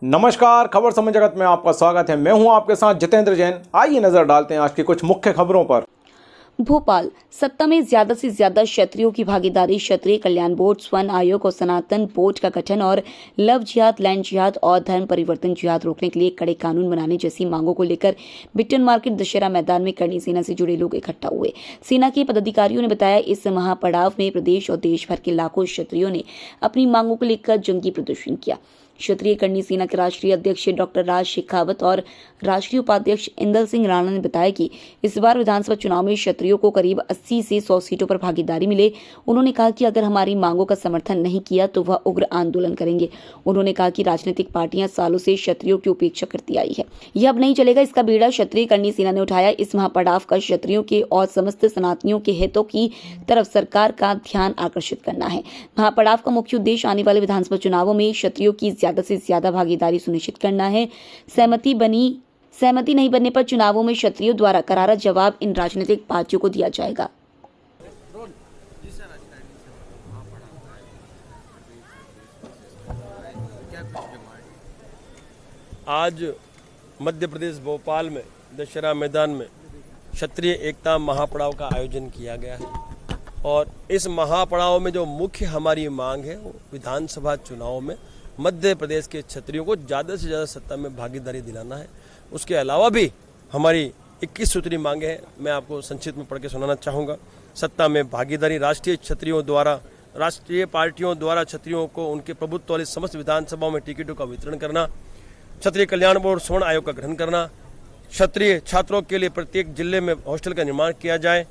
नमस्कार, खबर समय जगत में आपका स्वागत है। मैं हूं आपके साथ जितेंद्र जैन। आइए नजर डालते हैं आज की कुछ मुख्य खबरों पर। भोपाल सत्ता में ज्यादा से ज्यादा क्षत्रियों की भागीदारी, क्षत्रिय कल्याण बोर्ड, स्वर्ण आयोग और सनातन बोर्ड का गठन और लव जिहाद, लैंड जिहाद और धर्म परिवर्तन जिहाद रोकने के लिए कड़े कानून बनाने जैसी मांगों को लेकर बिट्टन मार्केट दशहरा मैदान में करनी सेना से जुड़े लोग इकट्ठा हुए। सेना के पदाधिकारियों ने बताया, इस महापड़ाव में प्रदेश और देश भर के लाखों क्षत्रियों ने अपनी मांगों को लेकर जंगी प्रदर्शन किया। क्षत्रिय करनी सेना के राष्ट्रीय अध्यक्ष डॉक्टर राज शेखावत और राष्ट्रीय उपाध्यक्ष इंदल सिंह राणा ने बताया कि इस बार विधानसभा चुनाव में क्षत्रियों को करीब 80 से 100 सीटों पर भागीदारी मिले। उन्होंने कहा कि अगर हमारी मांगों का समर्थन नहीं किया तो वह उग्र आंदोलन करेंगे। उन्होंने कहा कि राजनीतिक पार्टियां सालों से क्षत्रियों की उपेक्षा करती आई है, यह अब नहीं चलेगा। इसका बीड़ा क्षत्रिय करनी सेना ने उठाया। इस महापड़ाव का क्षत्रियों के और समस्त सनातनियों के हितों की तरफ सरकार का ध्यान आकर्षित करना है। महापड़ाव का मुख्य उद्देश्य आने वाले विधानसभा चुनावों में क्षत्रियों की ज्यादा से ज्यादा भागीदारी सुनिश्चित करना है। सहमति नहीं बनने पर चुनावों में क्षत्रियों द्वारा करारा जवाब इन राजनीतिक पार्टियों को दिया जाएगा। आज मध्य प्रदेश भोपाल में दशहरा मैदान में क्षत्रिय एकता महापड़ाव का आयोजन किया गया है और इस महापड़ाव में जो मुख्य हमारी मांग है वो विधानसभा चुनाव में मध्य प्रदेश के क्षत्रियों को ज़्यादा से ज़्यादा सत्ता में भागीदारी दिलाना है। उसके अलावा भी हमारी 21 सूत्री मांगे हैं, मैं आपको संक्षिप्त में पढ़ के सुनाना चाहूँगा। सत्ता में भागीदारी, राष्ट्रीय क्षत्रियों द्वारा, राष्ट्रीय पार्टियों द्वारा क्षत्रियों को उनके प्रभुत्व वाली समस्त विधानसभाओं में टिकटों का वितरण करना, क्षत्रिय कल्याण बोर्ड स्वर्ण आयोग का गठन करना, क्षत्रिय छात्रों के लिए प्रत्येक जिले में हॉस्टल का निर्माण किया जाए,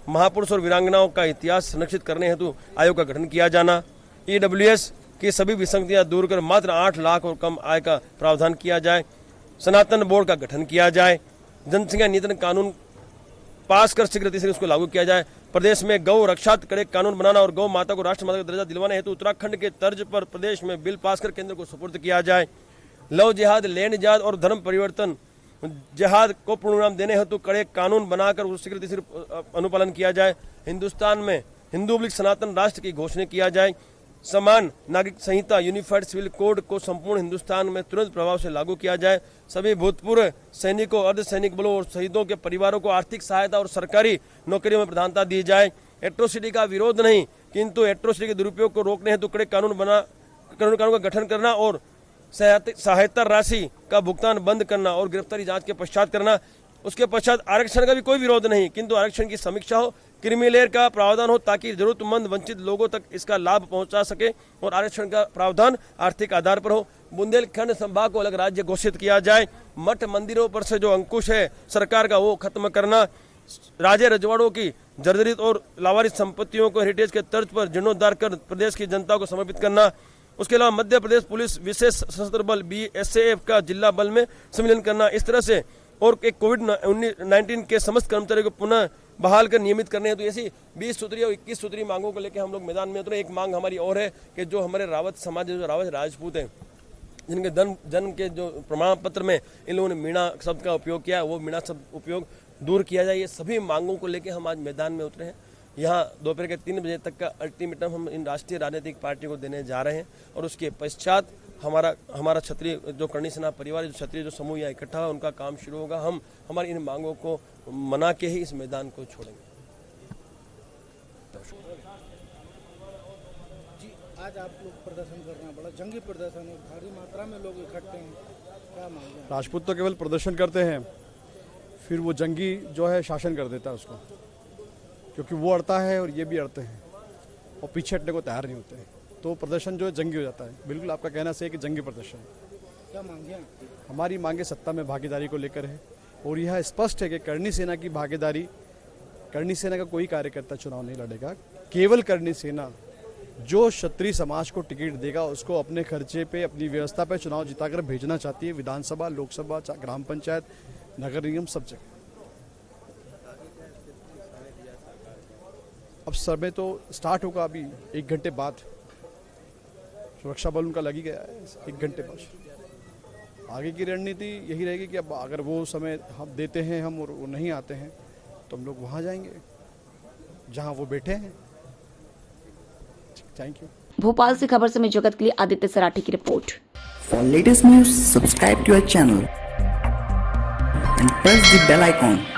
महापुरुष और वीरांगनाओं का इतिहास संरक्षित करने हेतु आयोग का गठन किया जाना, EWS की सभी विसंगतियां दूर कर मात्र 8 लाख और कम आय का प्रावधान किया जाए, सनातन बोर्ड का गठन किया जाए, जनसंख्या नियंत्रण कानून पास कर शीघ्र से उसको लागू किया जाए, प्रदेश में गौ रक्षा कड़े कानून बनाना और गौ माता को राष्ट्र माता का दर्जा दिलवाने हेतु उत्तराखंड के तर्ज पर प्रदेश में बिल पास कर केंद्र को सुपुर्द किया जाए, लव जिहाद, लैंड जिहाद और धर्म परिवर्तन जिहाद को पूर्णनाम देने हेतु कड़े कानून बनाकर उस शीघ्र से अनुपालन किया जाए, हिंदुस्तान में हिंदू सनातन राष्ट्र की घोषणा किया जाए, समान नागरिक संहिता यूनिफाइड सिविल कोड को संपूर्ण हिंदुस्तान में तुरंत प्रभाव से लागू किया जाए, सभी भूतपूर्व सैनिकों, अर्धसैनिक बलों और शहीदों के परिवारों को आर्थिक सहायता और सरकारी नौकरियों में प्रधानता दी जाए, एट्रोसिटी का विरोध नहीं किंतु एट्रोसिटी के दुरुपयोग को रोकने हेतु कड़े कानून का गठन करना और सहायता राशि का भुगतान बंद करना और गिरफ्तारी जांच के पश्चात करना। उसके पश्चात आरक्षण का भी कोई विरोध नहीं किंतु आरक्षण की समीक्षा हो, क्रीमी का प्रावधान हो ताकि जरूरतमंद वंचित लोगों तक इसका लाभ पहुंचा सके और आरक्षण का प्रावधान आर्थिक आधार पर हो। बुंदेलखंड संभाग को अलग राज्य घोषित किया जाए, मठ मंदिरों पर से जो अंकुश है सरकार का वो खत्म करना, राजे रजवाड़ों की जर्जरित और लावारिस संपत्तियों को हेरिटेज के तर्ज पर जीर्णोद्धार कर प्रदेश की जनता को समर्पित करना। उसके अलावा मध्य प्रदेश पुलिस विशेष सशस्त्र बल BSAF का जिला बल में सम्मिलन करना। इस तरह से और एक कोविड-19 के समस्त कर्मचारियों को पुनः बहाल कर नियमित करने हैं। तो ऐसी 20 सूत्री और 21 सूत्री मांगों को लेकर हम लोग मैदान में उतरे। एक मांग हमारी और है कि जो हमारे रावत समाज, जो रावत राजपूत हैं, जिनके जन्म के जो प्रमाण पत्र में इन लोगों ने मीणा शब्द का उपयोग किया, वो मीणा शब्द उपयोग दूर किया जाए। ये सभी मांगों को लेकर हम आज मैदान में उतरे हैं। यहाँ दोपहर के 3 बजे तक का अल्टीमेटम हम इन राष्ट्रीय राजनीतिक पार्टियों को देने जा रहे हैं और उसके पश्चात हमारा क्षत्रिय जो करनी सेना परिवार, जो क्षत्रिय जो समूह यहाँ इकट्ठा हुआ, उनका काम शुरू होगा। हम हमारी इन मांगों को मना के ही इस मैदान को छोड़ेंगे। जी, आज आप लोग प्रदर्शन कर रहे हैं, बड़ा जंगी प्रदर्शन है, भारी मात्रा में लोग इकट्ठे हैं, क्या मांग है? राजपूत तो केवल प्रदर्शन करते हैं, फिर वो जंगी जो है शासन कर देता है उसको, क्योंकि वो अड़ता है और ये भी अड़ते हैं और पीछे हटने को तैयार नहीं होते हैं, तो प्रदर्शन जो है जंगी हो जाता है। बिल्कुल आपका कहना सही है कि जंगी प्रदर्शन। क्या मांगे? हमारी मांगे सत्ता में भागीदारी को लेकर है और यह स्पष्ट है कि करनी सेना की भागीदारी, करनी सेना का कोई कार्यकर्ता चुनाव नहीं लड़ेगा, केवल करनी सेना जो क्षत्रिय समाज को टिकट देगा उसको अपने खर्चे पे, अपनी व्यवस्था पे चुनाव जिताकर भेजना चाहती है, विधानसभा, लोकसभा, ग्राम पंचायत, नगर निगम, सब जगह। अब समय तो स्टार्ट होगा अभी 1 घंटे बाद, सुरक्षा बल उनका लगी गया है 1 घंटे बाद। आगे की रणनीति यही रहेगी कि अब अगर वो समय हम देते हैं हम और वो नहीं आते हैं तो हम लोग वहाँ जाएंगे जहाँ वो बैठे हैं। Thank you. भोपाल से खबर समय जगत के लिए आदित्य सराठी की report. For latest news, subscribe to our channel and press the bell icon.